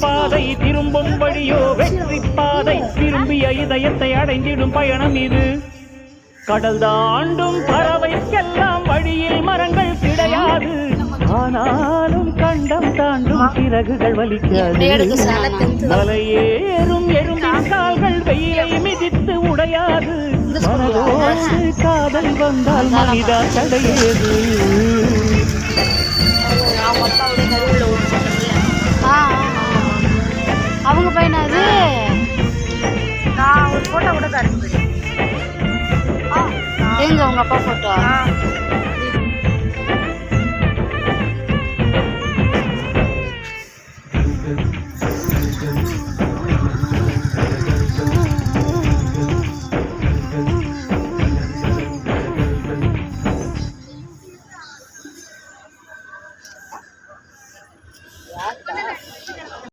பாதை திரும்பும் வழியோ வெற்றி பாதை, திரும்பிய இதயத்தை அடைந்திடும் பயணம் இது. கடல் தாண்டும் பறவைக்கெல்லாம் வழியில் மரங்கள் கிடையாது, ஆனாலும் கண்டம் தாண்டும் சிறகுகள் வலிக்காது. மலையேறும் எறும்பின் கால்கள் வெயிலை மிதித்து உடையாது, மனதோடு காதல் வந்தால் மனிதா தடையேது. அவங்க பையனாது நான் ஒரு போட்டோ கூட காட்டுறேன். எங்க உங்க அப்பா போட்டோ?